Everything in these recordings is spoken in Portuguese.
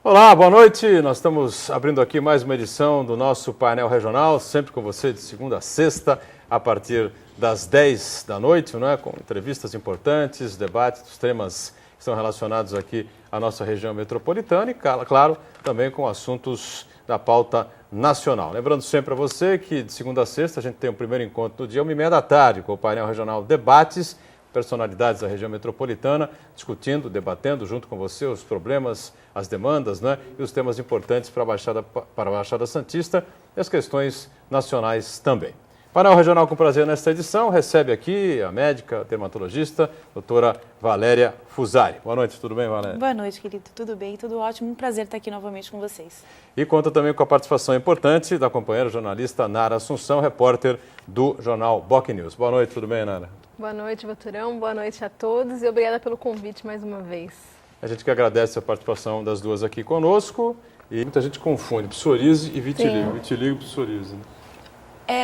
Olá, boa noite. Nós estamos abrindo aqui mais uma edição do nosso painel regional, sempre com você de segunda a sexta, a partir das 10 da noite, não é? Com entrevistas importantes, debates dos temas que estão relacionados aqui à nossa região metropolitana e, claro, também com assuntos da pauta nacional. Lembrando sempre a você que de segunda a sexta a gente tem o primeiro encontro do dia, 1h30 da tarde, com o painel regional Debates, personalidades da região metropolitana, discutindo, debatendo junto com você os problemas, as demandas, né, e os temas importantes para a Baixada Santista e as questões nacionais também. Painel Regional com prazer nesta edição recebe aqui a médica, dermatologista, doutora Valéria Fusari. Boa noite, tudo bem, Valéria? Boa noite, querido. Tudo bem? Tudo ótimo. Um prazer estar aqui novamente com vocês. E conta também com a participação importante da companheira jornalista Nara Assunção, repórter do jornal Boc News. Boa noite, tudo bem, Nara? Boa noite, Baturão. Boa noite a todos e obrigada pelo convite mais uma vez. A gente que agradece a participação das duas aqui conosco e muita gente confunde psoríase e vitiligo. Sim. Vitiligo e psoríase, né?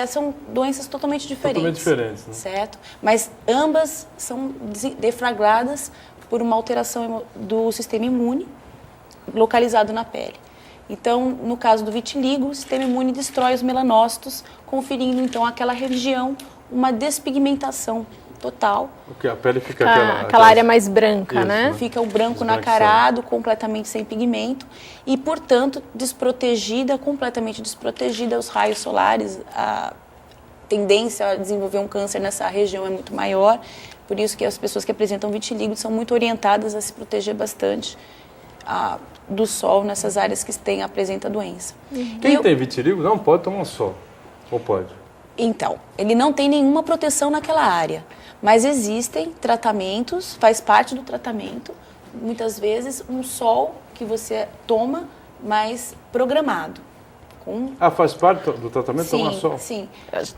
São doenças totalmente diferentes. Totalmente diferentes, né? Certo? Mas ambas são deflagradas por uma alteração do sistema imune localizado na pele. Então, no caso do vitiligo, o sistema imune destrói os melanócitos, conferindo então àquela região uma despigmentação total. Porque a pele fica aquela área mais branca, isso, né? Fica o branco nacarado, completamente sem pigmento e, portanto, completamente desprotegida aos raios solares. A tendência a desenvolver um câncer nessa região é muito maior, por isso que as pessoas que apresentam vitiligo são muito orientadas a se proteger bastante do sol nessas áreas que apresenta a doença. Quem tem vitiligo não pode tomar sol, ou pode? Então, ele não tem nenhuma proteção naquela área, mas existem tratamentos, faz parte do tratamento, muitas vezes um sol que você toma, mas programado. Faz parte do tratamento tomar sol? Sim.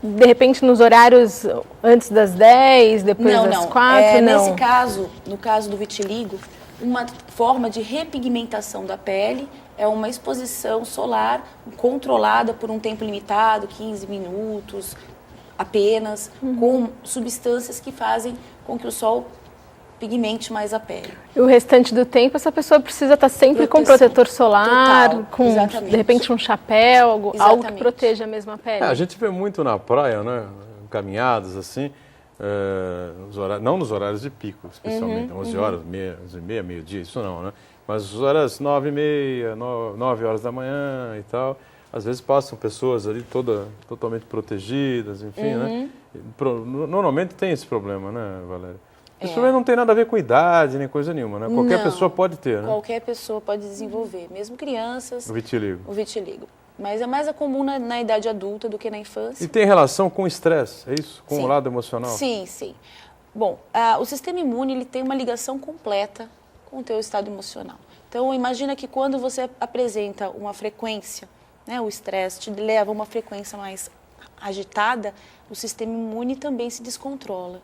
De repente nos horários antes das 10, depois das 4? Nesse caso, no caso do vitiligo, uma forma de repigmentação da pele é uma exposição solar controlada por um tempo limitado, 15 minutos apenas, com substâncias que fazem com que o sol pigmente mais a pele. E o restante do tempo essa pessoa precisa estar sempre com protetor solar, total, com de repente um chapéu, algo que proteja mesmo a pele. A gente vê muito na praia, né, caminhadas assim, não nos horários de pico, especialmente, 11 horas, 11h30, meio-dia, isso não, né? Mas os horários 9h30, 9 horas da manhã e tal, às vezes passam pessoas ali totalmente protegidas, enfim, né? Normalmente tem esse problema, né, Valéria? Esse problema não tem nada a ver com idade, nem coisa nenhuma, né? Qualquer pessoa pode ter, né? Qualquer pessoa pode desenvolver, mesmo crianças. O vitiligo. O vitiligo. Mas é mais comum na idade adulta do que na infância. E tem relação com o estresse, é isso? Com o lado emocional? Sim, sim. Bom, o sistema imune ele tem uma ligação completa com o teu estado emocional. Então, imagina que quando você apresenta uma frequência, né, o estresse te leva a uma frequência mais agitada, o sistema imune também se descontrola.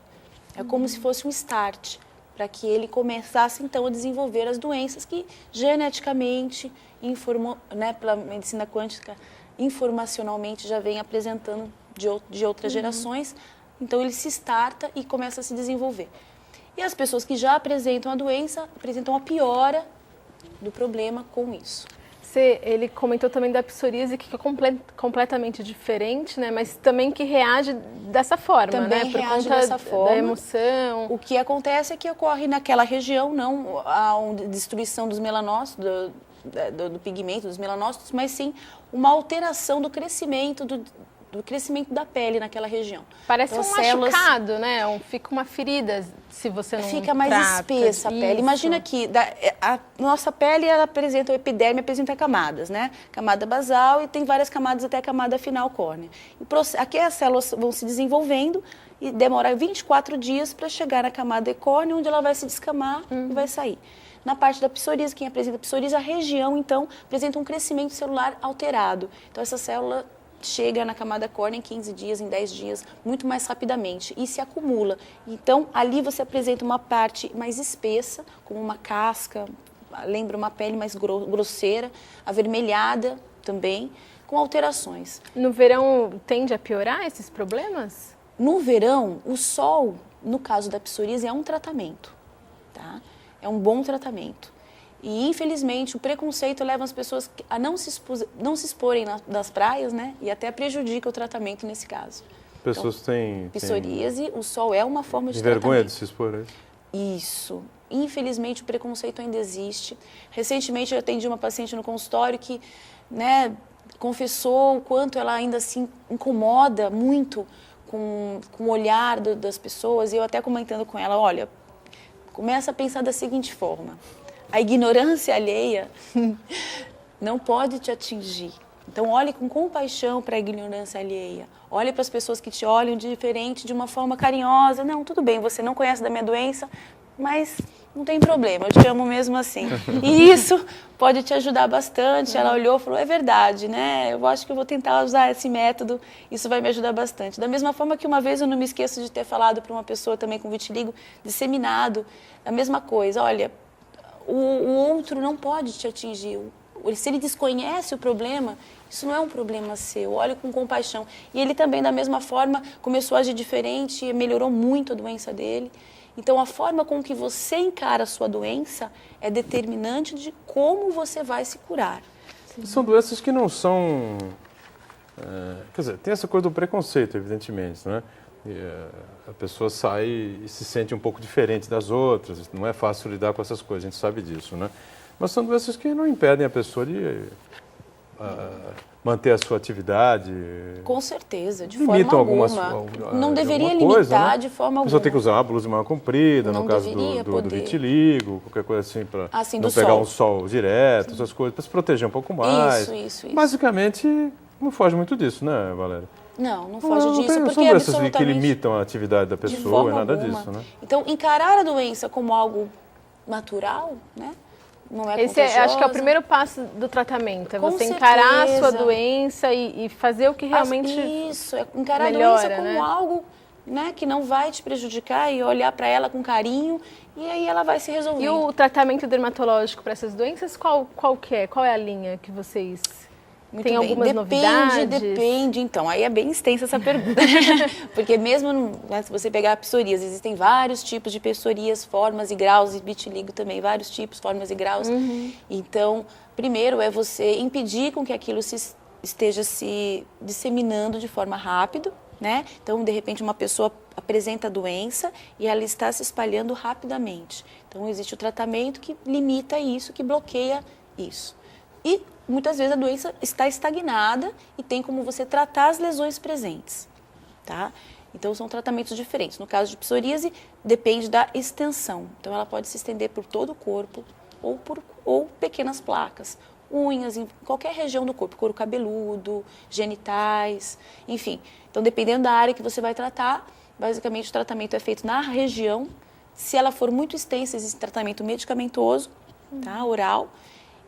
É como se fosse um start, para que ele começasse, então, a desenvolver as doenças que geneticamente, pela medicina quântica, informacionalmente já vem apresentando de outras gerações. Então, ele se starta e começa a se desenvolver. E as pessoas que já apresentam a doença, apresentam a piora do problema com isso. Ele comentou também da psoríase, que é completamente diferente, né? Mas também que reage dessa forma, também, né? Por reage conta dessa forma. Da emoção. O que acontece é que ocorre naquela região, não a destruição dos melanócitos, do pigmento dos melanócitos, mas sim uma alteração do crescimento da pele naquela região. Parece então, machucado, né? Fica uma ferida se você não fica mais espessa a pele. Imagina que a nossa pele ela apresenta, o epiderme apresenta camadas, né? Camada basal e tem várias camadas até a camada final córnea. Aqui as células vão se desenvolvendo e demora 24 dias para chegar na camada córnea, onde ela vai se descamar e vai sair. Na parte da psoríase, quem apresenta psoríase, a região, então, apresenta um crescimento celular alterado. Então, essa célula chega na camada córnea em 15 dias, em 10 dias, muito mais rapidamente e se acumula. Então, ali você apresenta uma parte mais espessa, como uma casca, lembra uma pele mais grosseira, avermelhada também, com alterações. No verão, tende a piorar esses problemas? No verão, o sol, no caso da psoríase, é um tratamento, tá? É um bom tratamento. E, infelizmente, o preconceito leva as pessoas a não se exporem nas praias, né? E até prejudica o tratamento nesse caso. Pessoas têm... Psoríase, o sol é uma forma de tratamento. Vergonha de se expor, é isso? Isso. Infelizmente, o preconceito ainda existe. Recentemente, eu atendi uma paciente no consultório que, né, confessou o quanto ela ainda se incomoda muito com o olhar das pessoas. E eu até comentando com ela, olha, começa a pensar da seguinte forma. A ignorância alheia não pode te atingir. Então, olhe com compaixão para a ignorância alheia. Olhe para as pessoas que te olham diferente, de uma forma carinhosa. Não, tudo bem, você não conhece da minha doença, mas não tem problema, eu te amo mesmo assim. E isso pode te ajudar bastante. Ela olhou e falou, é verdade, né? Eu acho que eu vou tentar usar esse método, isso vai me ajudar bastante. Da mesma forma que uma vez eu não me esqueço de ter falado para uma pessoa também com vitiligo disseminado, a mesma coisa, olha, o outro não pode te atingir. Se ele desconhece o problema, isso não é um problema seu, olhe com compaixão. E ele também, da mesma forma, começou a agir diferente e melhorou muito a doença dele. Então, a forma com que você encara a sua doença é determinante de como você vai se curar. São doenças que não são... quer dizer, tem essa coisa do preconceito, evidentemente, né? A pessoa sai e se sente um pouco diferente das outras, não é fácil lidar com essas coisas, a gente sabe disso, né? Mas são doenças que não impedem a pessoa de manter a sua atividade. Com certeza, de limitam forma alguma. Não deveria limitar, né? De forma alguma. A pessoa tem que usar uma blusa mais comprida, no caso do vitiligo, qualquer coisa assim, para não pegar um sol direto, essas coisas, para se proteger um pouco mais. Isso. Basicamente, não foge muito disso, né, Valéria? Não foge disso, porque são é doenças absolutamente... que limitam a atividade da pessoa, é nada disso, né? Então, encarar a doença como algo natural, né? Não é contagiosa. Acho que é o primeiro passo do tratamento, é você encarar a sua doença e fazer o que realmente Isso, é encarar melhora, a doença como algo, né, que não vai te prejudicar e olhar para ela com carinho e aí ela vai se resolver. E o tratamento dermatológico para essas doenças, qual que é? Qual é a linha que vocês... Tem algumas novidades? Depende. Então, aí é bem extensa essa pergunta. Porque mesmo, né, se você pegar a psoríase, existem vários tipos de psoríase, formas e graus, e vitiligo também, vários tipos, formas e graus. Então, primeiro é você impedir com que aquilo esteja se disseminando de forma rápida, né? Então, de repente, uma pessoa apresenta a doença e ela está se espalhando rapidamente. Então, existe o tratamento que limita isso, que bloqueia isso. E muitas vezes a doença está estagnada e tem como você tratar as lesões presentes, tá? Então, são tratamentos diferentes. No caso de psoríase, depende da extensão. Então, ela pode se estender por todo o corpo ou pequenas placas, unhas, em qualquer região do corpo, couro cabeludo, genitais, enfim. Então, dependendo da área que você vai tratar, basicamente o tratamento é feito na região. Se ela for muito extensa, existe tratamento medicamentoso, tá? Oral.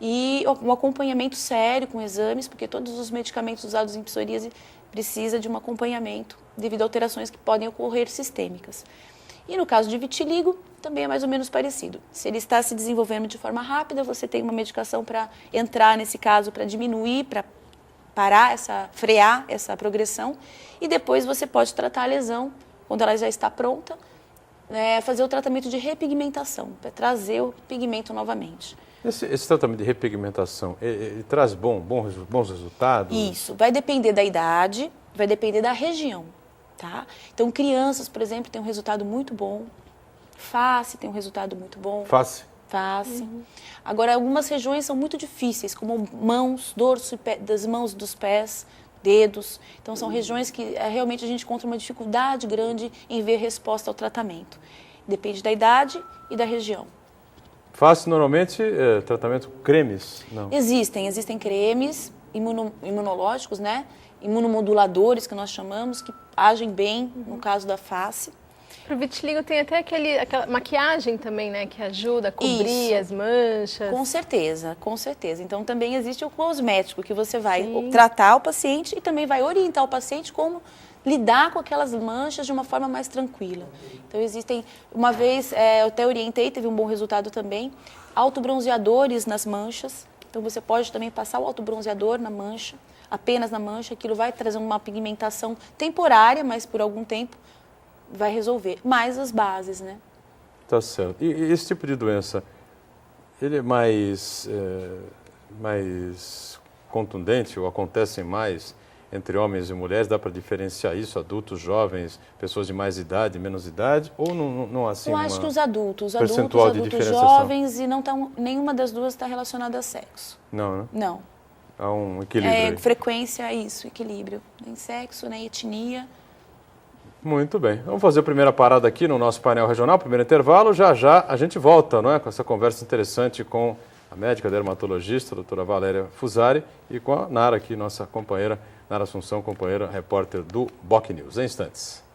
E um acompanhamento sério com exames, porque todos os medicamentos usados em psoríase precisam de um acompanhamento devido a alterações que podem ocorrer sistêmicas. E no caso de vitiligo, também é mais ou menos parecido. Se ele está se desenvolvendo de forma rápida, você tem uma medicação para entrar nesse caso, para diminuir, para frear essa progressão. E depois você pode tratar a lesão, quando ela já está pronta, fazer o tratamento de repigmentação, para trazer o pigmento novamente. Esse tratamento de repigmentação, ele traz bons resultados? Isso, vai depender da idade, vai depender da região, tá? Então, crianças, por exemplo, têm um resultado muito bom. Face tem um resultado muito bom. Face? Face. Agora, algumas regiões são muito difíceis, como mãos, dorso das mãos, dos pés, dedos. Então, são regiões que realmente a gente encontra uma dificuldade grande em ver resposta ao tratamento. Depende da idade e da região. Face, normalmente, tratamento cremes? Não. Existem cremes imunológicos, né? Imunomoduladores, que nós chamamos, que agem bem no caso da face. Para o vitiligo tem até aquela maquiagem também, né? Que ajuda a cobrir as manchas. Com certeza. Então, também existe o cosmético, que você vai tratar o paciente e também vai orientar o paciente como lidar com aquelas manchas de uma forma mais tranquila. Então, uma vez, eu até orientei, teve um bom resultado também, autobronzeadores nas manchas. Então, você pode também passar o autobronzeador na mancha, apenas na mancha, aquilo vai trazer uma pigmentação temporária, mas por algum tempo vai resolver. Mais as bases, né? Tá certo. E esse tipo de doença, ele é mais contundente ou acontecem mais entre homens e mulheres? Dá para diferenciar isso? Adultos, jovens, pessoas de mais idade, menos idade? Ou não assim? Eu acho que os adultos diferenciação? jovens, e nenhuma das duas está relacionada a sexo. Não, né? Não. Há um equilíbrio. Frequência, isso, equilíbrio. Nem sexo, nem etnia. Muito bem. Vamos fazer a primeira parada aqui no nosso painel regional, primeiro intervalo. Já já a gente volta, não é? Com essa conversa interessante com a médica dermatologista, a doutora Valéria Fusari, e com a Nara aqui, nossa companheira, Nara Assunção, companheira repórter do BOC News. Em instantes.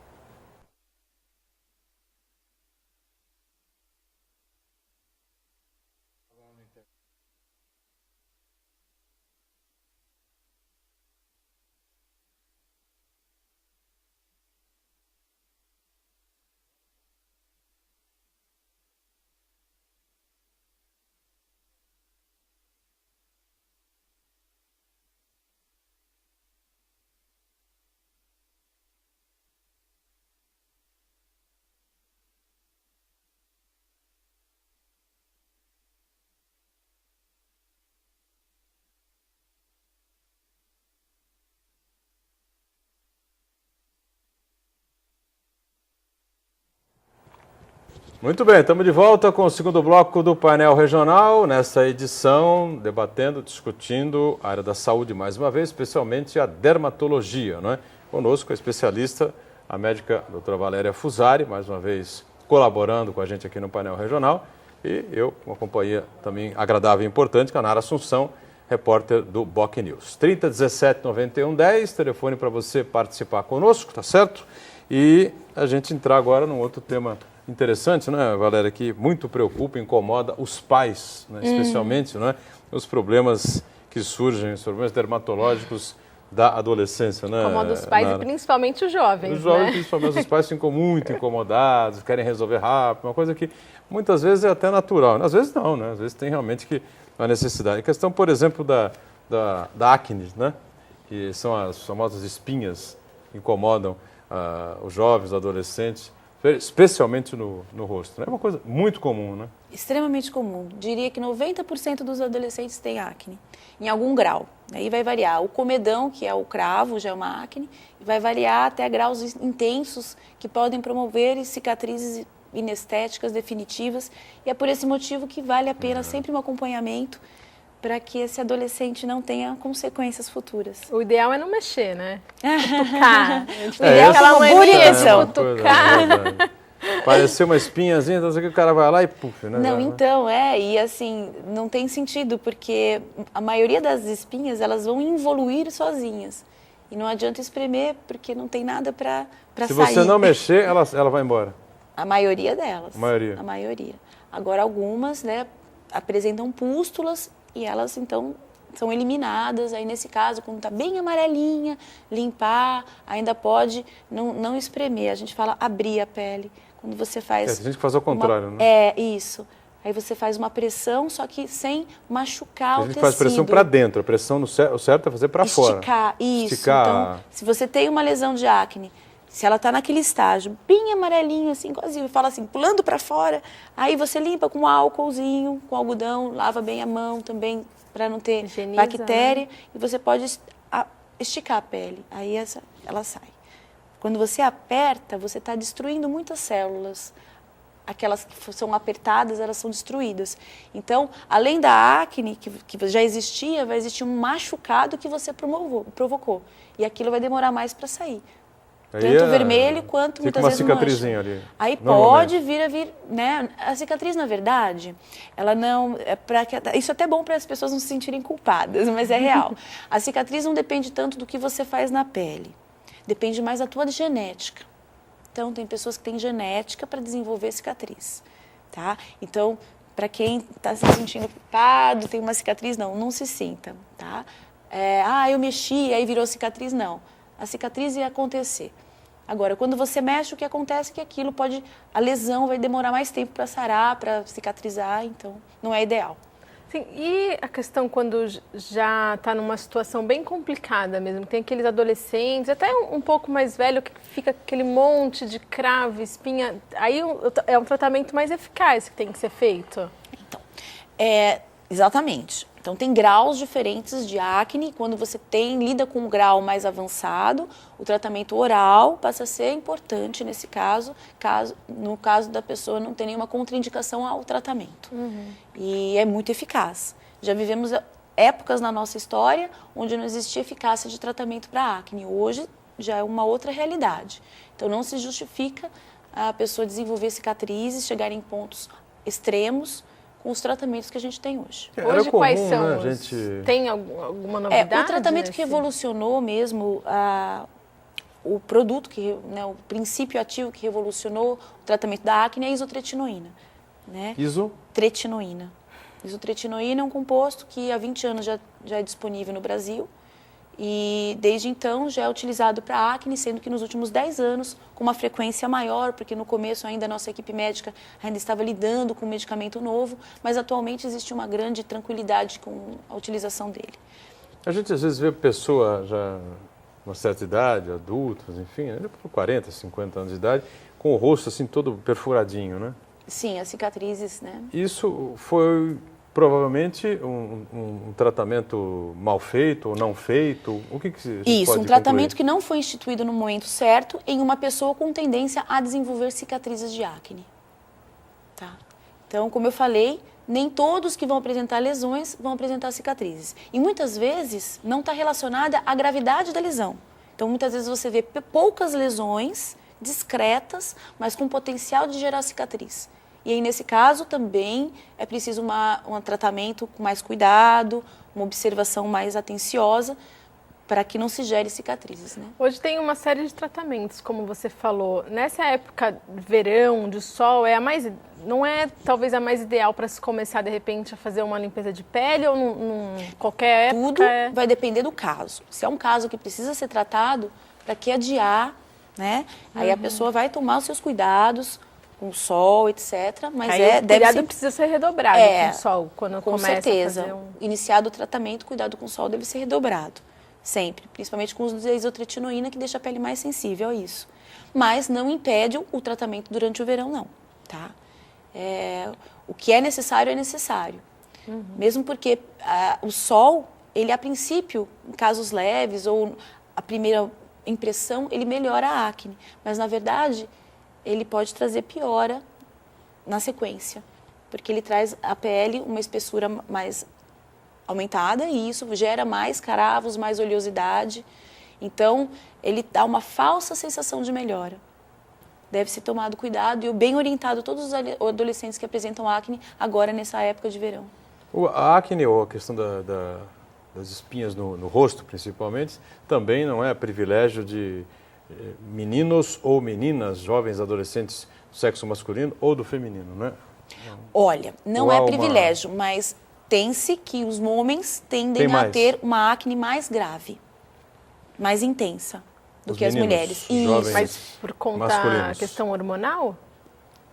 Muito bem, estamos de volta com o segundo bloco do painel regional, nessa edição, debatendo, discutindo a área da saúde mais uma vez, especialmente a dermatologia, não é? Conosco a especialista, a médica doutora Valéria Fusari, mais uma vez colaborando com a gente aqui no painel regional, e eu, uma companhia também agradável e importante, com a Nara Assunção, repórter do BOC News. 3017-9110, telefone para você participar conosco, tá certo? E a gente entrar agora num outro tema interessante, né, Valéria, que muito preocupa e incomoda os pais, né, especialmente, né, os problemas que surgem, os problemas dermatológicos da adolescência. Né, incomoda os pais e principalmente os jovens. Os jovens, né? principalmente os pais, ficam muito incomodados, querem resolver rápido, uma coisa que muitas vezes é até natural. Às vezes não, né, às vezes tem realmente uma necessidade. A questão, por exemplo, da acne, né, que são as famosas espinhas que incomodam os jovens, os adolescentes, especialmente no rosto. É uma coisa muito comum, né? Extremamente comum. Diria que 90% dos adolescentes têm acne, em algum grau. Aí vai variar. O comedão, que é o cravo, já é uma acne, vai variar até graus intensos que podem promover cicatrizes inestéticas definitivas. E é por esse motivo que vale a pena sempre um acompanhamento para que esse adolescente não tenha consequências futuras. O ideal é não mexer, né? Cutucar. O ideal é aquela mania de cutucar. Pareceu uma espinhazinha, então o cara vai lá e puf, né? Não, então, e assim, não tem sentido, porque a maioria das espinhas, elas vão evoluir sozinhas. E não adianta espremer, porque não tem nada para sair. Se você não mexer, ela vai embora. A maioria delas. A maioria. Agora, algumas, né, apresentam pústulas, e elas, então, são eliminadas. Aí, nesse caso, quando está bem amarelinha, limpar, ainda pode não espremer. A gente fala abrir a pele. Quando você faz... a gente faz ao contrário, né? Isso. Aí você faz uma pressão, só que sem machucar o tecido. A gente faz pressão para dentro. A pressão, o certo é fazer para fora. Esticar, isso. Então, se você tem uma lesão de acne, se ela está naquele estágio, bem amarelinho, assim, quase, fala assim, pulando para fora, aí você limpa com um álcoolzinho, com algodão, lava bem a mão também, para não ter bactéria, né? E você pode esticar a pele, aí ela sai. Quando você aperta, você está destruindo muitas células. Aquelas que são apertadas, elas são destruídas. Então, além da acne, que já existia, vai existir um machucado que você provocou. E aquilo vai demorar mais para sair. Tanto vermelho quanto muitas vezes mancha. Fica uma cicatrizinha ali. Aí pode vir, né? A cicatriz, na verdade, ela não... isso é até bom para as pessoas não se sentirem culpadas, mas é real. A cicatriz não depende tanto do que você faz na pele. Depende mais da tua genética. Então, tem pessoas que têm genética para desenvolver cicatriz, tá? Então, para quem está se sentindo culpado, tem uma cicatriz, não se sinta, tá? Eu mexi, aí virou cicatriz, não. A cicatriz ia acontecer. Agora, quando você mexe, o que acontece é que a lesão vai demorar mais tempo para sarar, para cicatrizar, então não é ideal. Sim, e a questão quando já está numa situação bem complicada mesmo, tem aqueles adolescentes, até um pouco mais velho, que fica aquele monte de cravo, espinha, aí é um tratamento mais eficaz que tem que ser feito? Então, Exatamente. Então, tem graus diferentes de acne. Quando você lida com um grau mais avançado, o tratamento oral passa a ser importante nesse caso, no caso da pessoa não ter nenhuma contraindicação ao tratamento. E é muito eficaz. Já vivemos épocas na nossa história onde não existia eficácia de tratamento para acne. Hoje já é uma outra realidade. Então, não se justifica a pessoa desenvolver cicatrizes, chegar em pontos extremos, com os tratamentos que a gente tem hoje. Hoje, comum, quais são? Né, Tem alguma novidade? O tratamento que revolucionou mesmo, o produto, o princípio ativo que revolucionou o tratamento da acne é a isotretinoína. Né? Tretinoína. Isotretinoína é um composto que há 20 anos já é disponível no Brasil. E desde então já é utilizado para acne, sendo que nos últimos 10 anos com uma frequência maior, porque no começo ainda a nossa equipe médica ainda estava lidando com um medicamento novo, mas atualmente existe uma grande tranquilidade com a utilização dele. A gente às vezes vê pessoa já uma certa idade, adultos, enfim, ainda por 40, 50 anos de idade, com o rosto assim todo perfuradinho, né? Sim, as cicatrizes, né? Isso foi provavelmente um tratamento mal feito ou não feito? O que se Isso, pode um tratamento concluir? que não foi instituído no momento certo em uma pessoa com tendência a desenvolver cicatrizes de acne. Tá? Então, como eu falei, nem todos que vão apresentar lesões vão apresentar cicatrizes. E muitas vezes não está relacionada à gravidade da lesão. Então, muitas vezes você vê poucas lesões discretas, mas com potencial de gerar cicatriz. E aí, nesse caso, também é preciso um tratamento com mais cuidado, uma observação mais atenciosa, para que não se gere cicatrizes, né? Hoje tem uma série de tratamentos, como você falou. Nessa época, verão, de sol, não é talvez a mais ideal para se começar, de repente, a fazer uma limpeza de pele ou qualquer época? Tudo vai depender do caso. Se é um caso que precisa ser tratado, para que adiar, né? Aí a pessoa vai tomar os seus cuidados, com sol, etc. Mas o cuidado precisa ser redobrado com o sol, quando começa certeza. a fazer Iniciado o tratamento, o cuidado com o sol deve ser redobrado. Sempre. Principalmente com o uso da isotretinoína, que deixa a pele mais sensível a isso. Mas não impede o tratamento durante o verão, não. Tá? O que é necessário, é necessário. Mesmo porque o sol, ele a princípio, em casos leves ou a primeira impressão, ele melhora a acne. Mas, na verdade, ele pode trazer piora na sequência, porque ele traz à pele uma espessura mais aumentada e isso gera mais caravos, mais oleosidade. Então, ele dá uma falsa sensação de melhora. Deve ser tomado cuidado e bem orientado todos os adolescentes que apresentam acne agora nessa época de verão. A acne, ou a questão das espinhas no rosto, principalmente, também não é privilégio de meninos ou meninas, jovens adolescentes do sexo masculino ou do feminino, né? Olha, não é privilégio, mas tem-se que os homens tendem a ter uma acne mais grave, mais intensa do que as mulheres. Isso. Mas por conta da questão hormonal?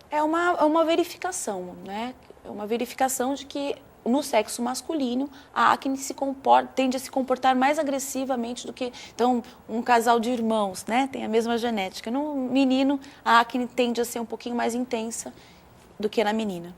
É uma verificação, né? É uma verificação de que no sexo masculino, a acne tende a se comportar mais agressivamente do que... Então, um casal de irmãos, né, tem a mesma genética. No menino, a acne tende a ser um pouquinho mais intensa do que na menina.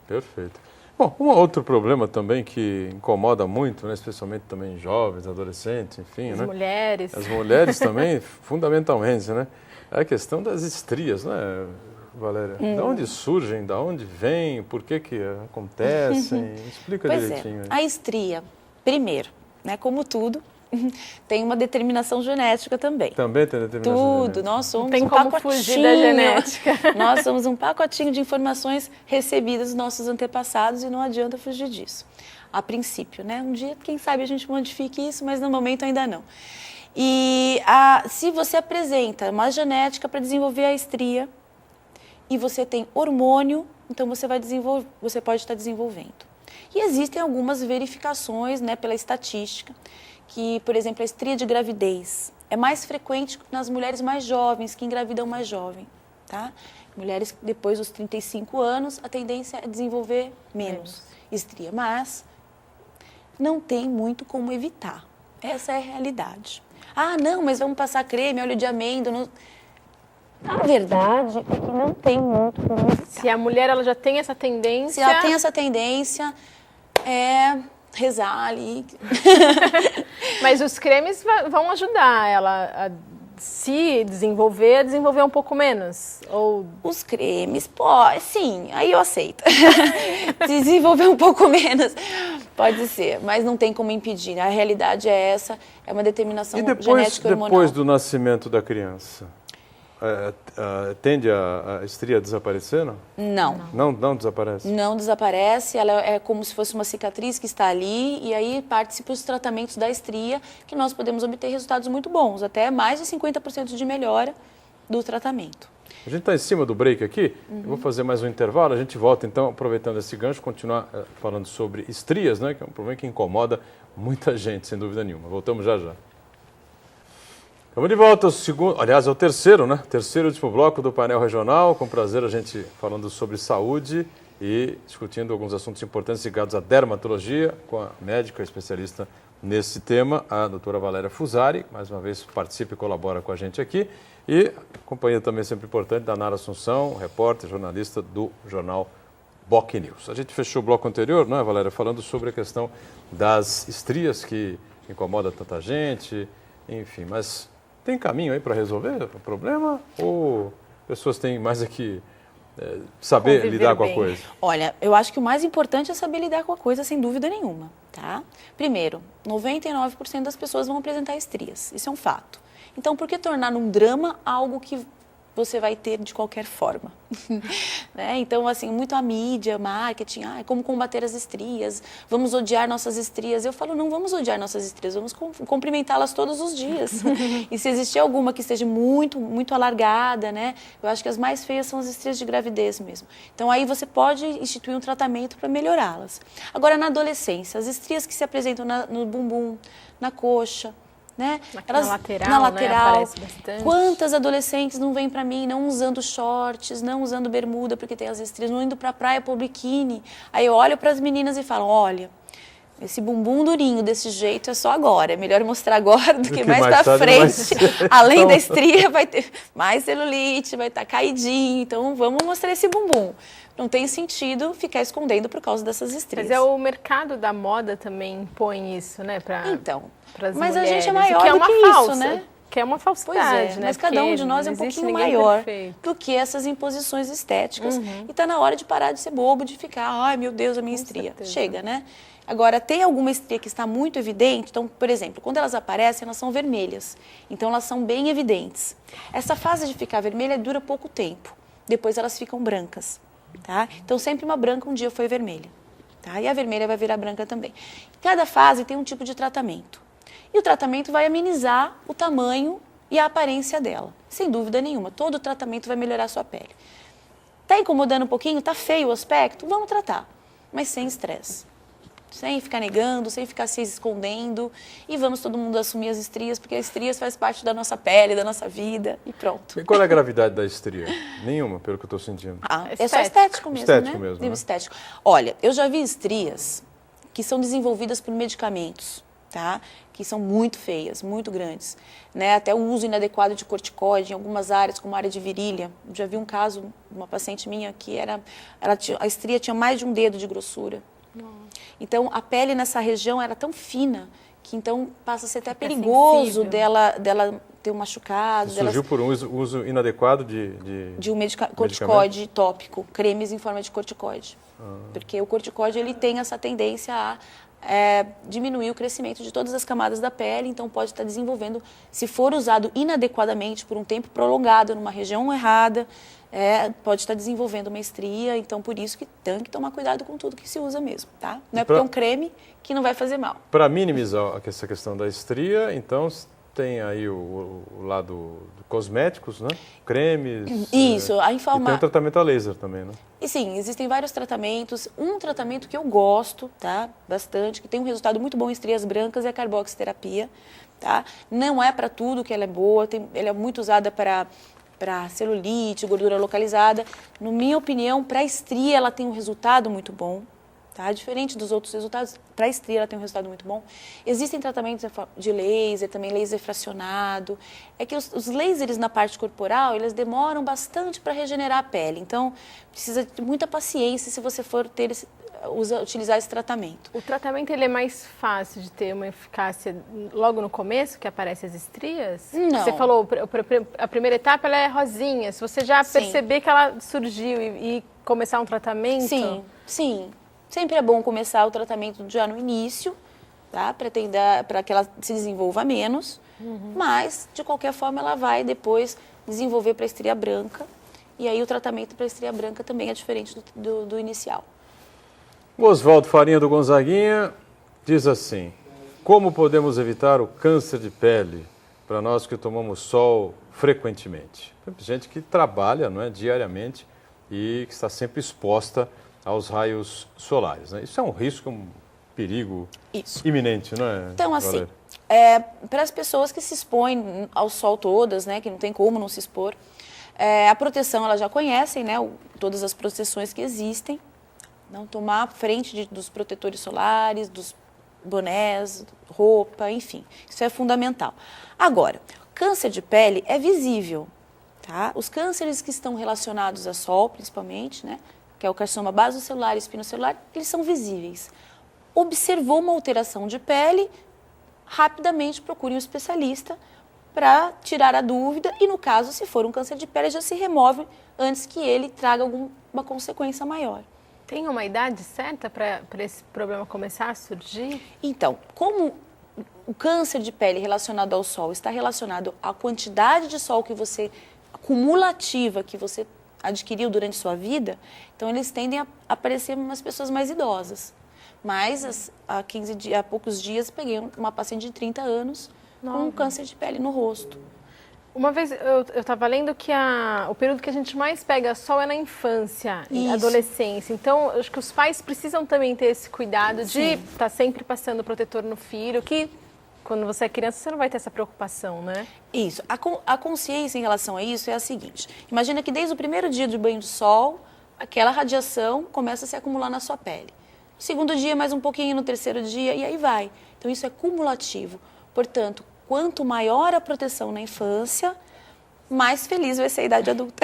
Perfeito. Bom, um outro problema também que incomoda muito, né, especialmente também jovens, adolescentes, enfim, As né? mulheres. As mulheres também, fundamentalmente, né? É a questão das estrias, né, Valéria? De onde surgem, de onde vêm, por que acontecem? Explica direitinho. A estria, primeiro, né, como tudo, tem uma determinação genética também. Também tem determinação genética. Nós somos tem um como pacotinho. Fugir da genética. Nós somos um pacotinho de informações recebidas dos nossos antepassados e não adianta fugir disso. A princípio, né? Um dia, quem sabe, a gente modifique isso, mas no momento ainda não. E se você apresenta uma genética para desenvolver a estria, e você tem hormônio, então você pode estar desenvolvendo. E existem algumas verificações, né, pela estatística, que, por exemplo, a estria de gravidez é mais frequente nas mulheres mais jovens, que engravidam mais jovem. Tá? Mulheres depois dos 35 anos, a tendência é desenvolver menos estria, mas não tem muito como evitar. Essa é a realidade. Ah, não, mas vamos passar creme, óleo de amêndoa... A verdade é que não tem muito como evitar. Se a mulher ela já tem essa tendência... Se ela tem essa tendência, é rezar ali. Mas os cremes vão ajudar ela a se desenvolver um pouco menos? Ou... Os cremes, sim, aí eu aceito. Desenvolver um pouco menos, pode ser, mas não tem como impedir. A realidade é essa, é uma determinação genética e hormonal. Depois do nascimento da criança, tende a estria a desaparecer, não? Não. Não desaparece? Não desaparece, ela é como se fosse uma cicatriz que está ali e aí parte-se para os tratamentos da estria, que nós podemos obter resultados muito bons, até mais de 50% de melhora do tratamento. A gente está em cima do break aqui, eu vou fazer mais um intervalo, a gente volta então, aproveitando esse gancho, continuar falando sobre estrias, né, que é um problema que incomoda muita gente, sem dúvida nenhuma. Voltamos já já. Estamos de volta, é o terceiro, né? Terceiro e último bloco do painel regional. Com prazer a gente falando sobre saúde e discutindo alguns assuntos importantes ligados à dermatologia com a médica especialista nesse tema, a doutora Valéria Fusari. Mais uma vez participa e colabora com a gente aqui. E companhia também sempre importante da Nara Assunção, repórter, jornalista do jornal Boc News. A gente fechou o bloco anterior, não é, Valéria? Falando sobre a questão das estrias que incomoda tanta gente, enfim, mas... Tem caminho aí para resolver o problema? Ou pessoas têm mais aqui saber Conviver lidar com a bem. coisa? Olha, eu acho que o mais importante é saber lidar com a coisa, sem dúvida nenhuma, tá? Primeiro, 99% das pessoas vão apresentar estrias, isso é um fato. Então, por que tornar um drama algo que você vai ter de qualquer forma? Né? Então, assim, muito a mídia, marketing, como combater as estrias, vamos odiar nossas estrias. Eu falo, não vamos odiar nossas estrias, vamos cumprimentá-las todos os dias. E se existir alguma que esteja muito, muito alargada, né? Eu acho que as mais feias são as estrias de gravidez mesmo. Então, aí você pode instituir um tratamento para melhorá-las. Agora, na adolescência, as estrias que se apresentam no bumbum, na coxa, né? Na lateral, né? Aparece bastante. Quantas adolescentes não vêm para mim não usando shorts, não usando bermuda porque tem as estrias, não indo para a praia pôr biquíni. Aí eu olho para as meninas e falo, olha, esse bumbum durinho desse jeito é só agora, é melhor mostrar agora do que mais para frente. Além da estria vai ter mais celulite, vai estar caidinho, então vamos mostrar esse bumbum. Não tem sentido ficar escondendo por causa dessas estrias. Mas o mercado da moda também impõe isso, né? Então, pras mas mulheres. a gente é maior que é do uma que falsa, isso, né? Que é uma falsidade, né? Mas cada um de nós é um pouquinho maior do que essas imposições estéticas. E está na hora de parar de ser bobo, de ficar, ai meu Deus, a minha estria. certeza. Chega, né? Agora, tem alguma estria que está muito evidente, então, por exemplo, quando elas aparecem, elas são vermelhas. Então, elas são bem evidentes. Essa fase de ficar vermelha dura pouco tempo. Depois elas ficam brancas, tá? Então, sempre uma branca um dia foi vermelha, tá? E a vermelha vai virar branca também. Cada fase tem um tipo de tratamento. E o tratamento vai amenizar o tamanho e a aparência dela. Sem dúvida nenhuma, todo tratamento vai melhorar a sua pele. Está incomodando um pouquinho? Está feio o aspecto? Vamos tratar, mas sem estresse. Sem ficar negando, sem ficar se escondendo. E vamos todo mundo assumir as estrias, porque as estrias faz parte da nossa pele, da nossa vida e pronto. E qual é a gravidade da estria? Nenhuma, pelo que eu estou sentindo. É só estético mesmo, Estético né? mesmo, né? Estético. Olha, eu já vi estrias que são desenvolvidas por medicamentos, tá? Que são muito feias, muito grandes, né? Até o uso inadequado de corticoide em algumas áreas, como a área de virilha. Eu já vi um caso de uma paciente minha que a estria tinha mais de um dedo de grossura. Então, a pele nessa região era tão fina que então passa a ser até perigoso dela ter um machucado. Surgiu por um uso inadequado de um corticoide tópico, cremes em forma de corticoide. Porque o corticoide ele tem essa tendência a diminuir o crescimento de todas as camadas da pele, então pode estar desenvolvendo, se for usado inadequadamente por um tempo prolongado numa região errada, pode estar desenvolvendo uma estria, então por isso que tem que tomar cuidado com tudo que se usa mesmo, tá? Não é porque é um creme que não vai fazer mal. Para minimizar essa questão da estria, então tem aí o lado de cosméticos, né? Cremes. Isso, a E informar. tem o tratamento a laser também, né? E sim, existem vários tratamentos. Um tratamento que eu gosto, tá? Bastante, que tem um resultado muito bom em estrias brancas é a carboxiterapia, tá? Não é para tudo que ela é boa, ela é muito usada para celulite, gordura localizada. Na minha opinião, para estria ela tem um resultado muito bom, Tá? Diferente dos outros resultados, para a estria ela tem um resultado muito bom. Existem tratamentos de laser, também laser fracionado. É que os lasers na parte corporal, eles demoram bastante para regenerar a pele. Então, precisa de muita paciência se você for utilizar esse tratamento. O tratamento ele é mais fácil de ter uma eficácia logo no começo, que aparecem as estrias? Não. Você falou, a primeira etapa ela é rosinha. Se você já perceber que ela surgiu e começar um tratamento... Sim. Sempre é bom começar o tratamento já no início, tá? Para que ela se desenvolva menos, mas, de qualquer forma, ela vai depois desenvolver para a estria branca, e aí o tratamento para a estria branca também é diferente do inicial. O Oswaldo Farinha do Gonzaguinha diz assim: como podemos evitar o câncer de pele para nós que tomamos sol frequentemente? Gente que trabalha, não é, diariamente e que está sempre exposta aos raios solares, né? Isso é um risco, um perigo iminente, não é? Então, assim, para as pessoas que se expõem ao sol todas, né, que não tem como não se expor, a proteção elas já conhecem, né, todas as proteções que existem. Não tomar frente dos protetores solares, dos bonés, roupa, enfim, isso é fundamental. Agora, câncer de pele é visível, tá? Os cânceres que estão relacionados a sol, principalmente, né, que é o carcinoma basocelular e espinocelular, eles são visíveis. Observou uma alteração de pele, rapidamente procure um especialista para tirar a dúvida e, no caso, se for um câncer de pele, já se remove antes que ele traga alguma consequência maior. Tem uma idade certa para esse problema começar a surgir? Então, como o câncer de pele relacionado ao sol está relacionado à quantidade de sol que você, acumulativa, que você adquiriu durante sua vida, então eles tendem a aparecer nas pessoas mais idosas. Mas há poucos dias peguei uma paciente de 30 anos com um câncer de pele no rosto. Uma vez eu estava lendo que o período que a gente mais pega sol é na infância e adolescência. Então, acho que os pais precisam também ter esse cuidado de estar sempre passando protetor no filho, que quando você é criança você não vai ter essa preocupação, né? Isso. A consciência em relação a isso é a seguinte. Imagina que desde o primeiro dia de banho de sol, aquela radiação começa a se acumular na sua pele. No segundo dia, mais um pouquinho, no terceiro dia, e aí vai. Então, isso é cumulativo. Portanto, quanto maior a proteção na infância, mais feliz vai ser a idade adulta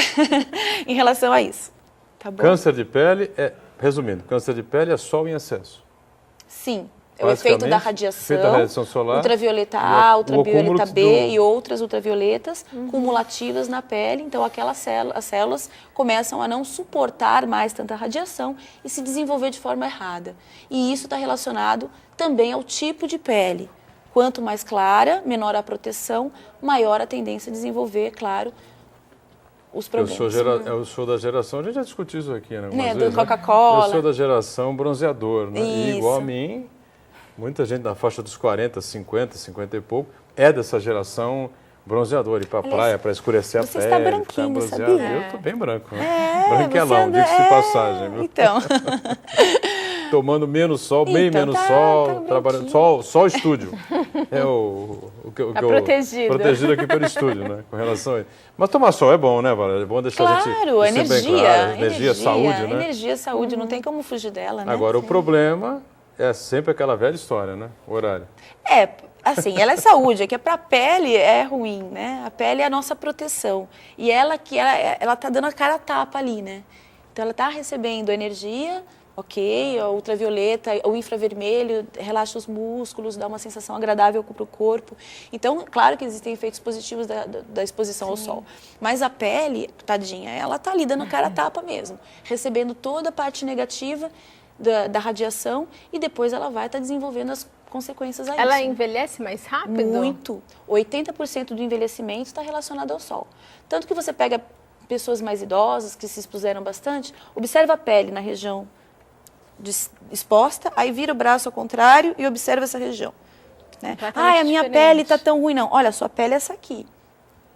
em relação a isso. Tá bom? Câncer de pele resumindo, câncer de pele é sol em excesso. Sim. É o efeito da radiação solar, ultravioleta A, ultravioleta B e outras ultravioletas cumulativas na pele. Então, as células começam a não suportar mais tanta radiação e se desenvolver de forma errada. E isso está relacionado também ao tipo de pele. Quanto mais clara, menor a proteção, maior a tendência a desenvolver, claro, os problemas. Eu sou da geração, a gente já discutiu isso aqui, né? Do Coca-Cola. Eu sou da geração bronzeador, né? Isso. E igual a mim, muita gente na faixa dos 40, 50, 50 e pouco, é dessa geração bronzeador. Ir pra praia, para escurecer a pele. Você está branquinho, sabia? Eu estou bem branco, né? Branquelão, diga-se de passagem. Viu? Então... Tomando menos sol, bem menos sol, trabalhando só estúdio. É o que eu protegido aqui pelo estúdio, né? Com relação a isso. Mas tomar sol é bom, né, Valéria? É bom deixar a gente energia, bem claro. Energia, saúde, né? Energia, saúde, não tem como fugir dela, né? Agora, o problema é sempre aquela velha história, né? O horário. Assim, ela é saúde, é que para a pele é ruim, né? A pele é a nossa proteção. E ela tá dando a cara a tapa ali, né? Então, ela tá recebendo energia... Ok, a ultravioleta, o infravermelho relaxa os músculos, dá uma sensação agradável para o corpo. Então, claro que existem efeitos positivos da exposição ao sol. Mas a pele, tadinha, ela está ali dando cara a tapa mesmo, recebendo toda a parte negativa da radiação e depois ela vai estar desenvolvendo as consequências a isso. Ela envelhece mais rápido? Muito. 80% do envelhecimento está relacionado ao sol. Tanto que você pega pessoas mais idosas que se expuseram bastante, observa a pele na região exposta, aí vira o braço ao contrário e observa essa região. Né? A minha pele está tão ruim, não. Olha, a sua pele é essa aqui.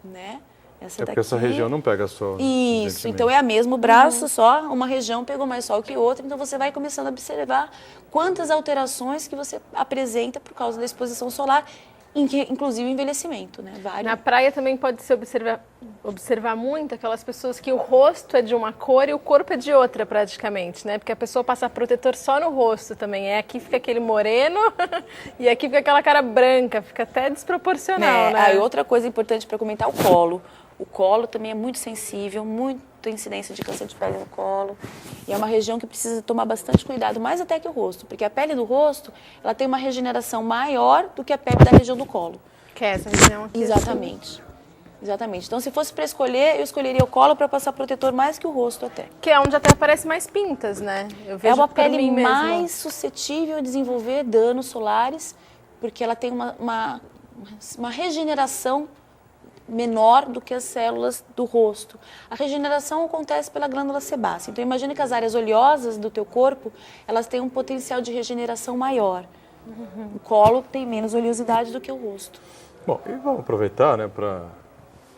Né? Essa porque essa região não pega sol. Isso, então é a mesmo braço, só uma região pegou mais sol que outra, então você vai começando a observar quantas alterações que você apresenta por causa da exposição solar inclusive o envelhecimento, né? Na praia também pode se observar muito aquelas pessoas que o rosto é de uma cor e o corpo é de outra praticamente, né? Porque a pessoa passa protetor só no rosto também. Aqui fica aquele moreno e aqui fica aquela cara branca, fica até desproporcional, né? E outra coisa importante para comentar, o colo. O colo também é muito sensível, muita incidência de câncer de pele no colo. E é uma região que precisa tomar bastante cuidado, mais até que o rosto, porque a pele do rosto, ela tem uma regeneração maior do que a pele da região do colo. Que é essa região aqui. Exatamente. Exatamente. Então, se fosse para escolher, eu escolheria o colo para passar protetor mais que o rosto até. Que é onde até aparece mais pintas, né? Eu vejo é uma pele mais suscetível a desenvolver danos solares, porque ela tem uma regeneração menor do que as células do rosto. A regeneração acontece pela glândula sebácea. Então, imagine que as áreas oleosas do teu corpo, elas têm um potencial de regeneração maior. O colo tem menos oleosidade do que o rosto. Bom, e vamos aproveitar, né, para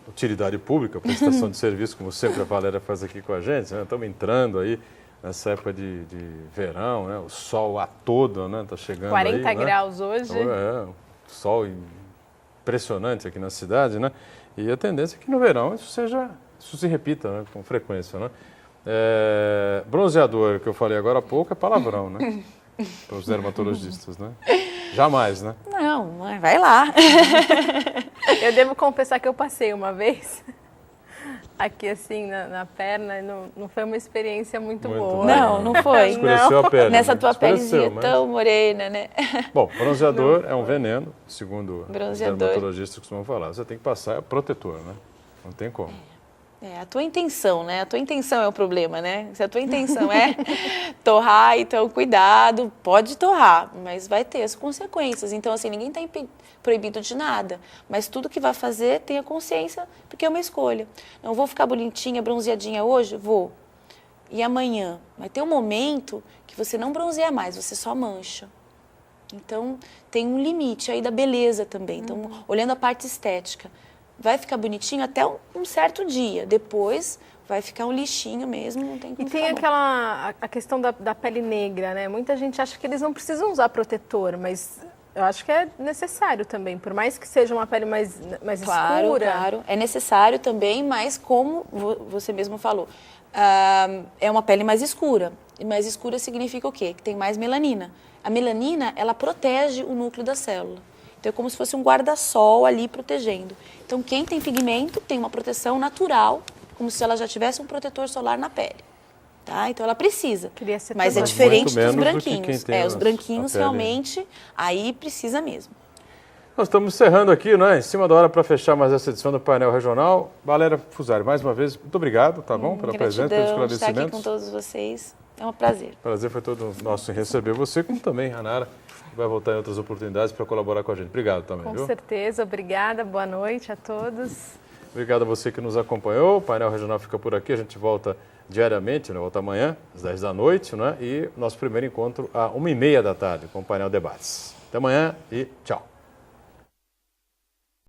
utilidade pública, prestação de serviço, como sempre a Valéria faz aqui com a gente, né? Estamos entrando aí nessa época de verão, né? O sol a todo, né? Está chegando 40 aí, graus, né? Hoje. Sol impressionante aqui na cidade, né? E a tendência é que no verão isso se repita, né, com frequência, né? Bronzeador, que eu falei agora há pouco, é palavrão, né? Para os dermatologistas, né? Jamais, né? Não, vai lá. Eu devo confessar que eu passei uma vez aqui assim na perna e não foi uma experiência muito boa. Não foi. Escureceu a pele. Nessa tua pelezinha tão morena, né? Bom, bronzeador é um veneno, segundo os dermatologistas costumam falar. Você tem que passar protetor, né? Não tem como. A tua intenção, né? A tua intenção é o problema, né? Se a tua intenção é torrar, então cuidado, pode torrar, mas vai ter as consequências. Então, assim, ninguém está proibido de nada, mas tudo que vai fazer, tenha consciência, porque é uma escolha. Não vou ficar bonitinha, bronzeadinha hoje? Vou. E amanhã? Vai ter um momento que você não bronzeia mais, você só mancha. Então, tem um limite aí da beleza também. Então, olhando a parte estética, vai ficar bonitinho até um certo dia. Depois vai ficar um lixinho mesmo, não tem como. E tem a questão da pele negra, né? Muita gente acha que eles não precisam usar protetor, mas eu acho que é necessário também. Por mais que seja uma pele mais escura. Claro, é necessário também, mas como você mesmo falou, é uma pele mais escura. E mais escura significa o quê? Que tem mais melanina. A melanina, ela protege o núcleo da célula. Então, é como se fosse um guarda-sol ali protegendo. Então, quem tem pigmento tem uma proteção natural, como se ela já tivesse um protetor solar na pele. Tá? Então, ela precisa. Mas é diferente dos branquinhos. Os branquinhos, realmente, aí precisa mesmo. Nós estamos encerrando aqui, né? Em cima da hora para fechar mais essa edição do Painel Regional. Valéria Fusari, mais uma vez, muito obrigado, tá bom? Pela presença, pelos esclarecimentos. Estar aqui com todos vocês. É um prazer. Prazer foi todo nosso em receber você, como também a Nara. Vai voltar em outras oportunidades para colaborar com a gente. Obrigado também, Com certeza, obrigada. Boa noite a todos. Obrigado a você que nos acompanhou. O Painel Regional fica por aqui. A gente volta diariamente, né? Volta amanhã, às 10 da noite, né? E nosso primeiro encontro às 1h30 da tarde com o Painel Debates. Até amanhã e tchau.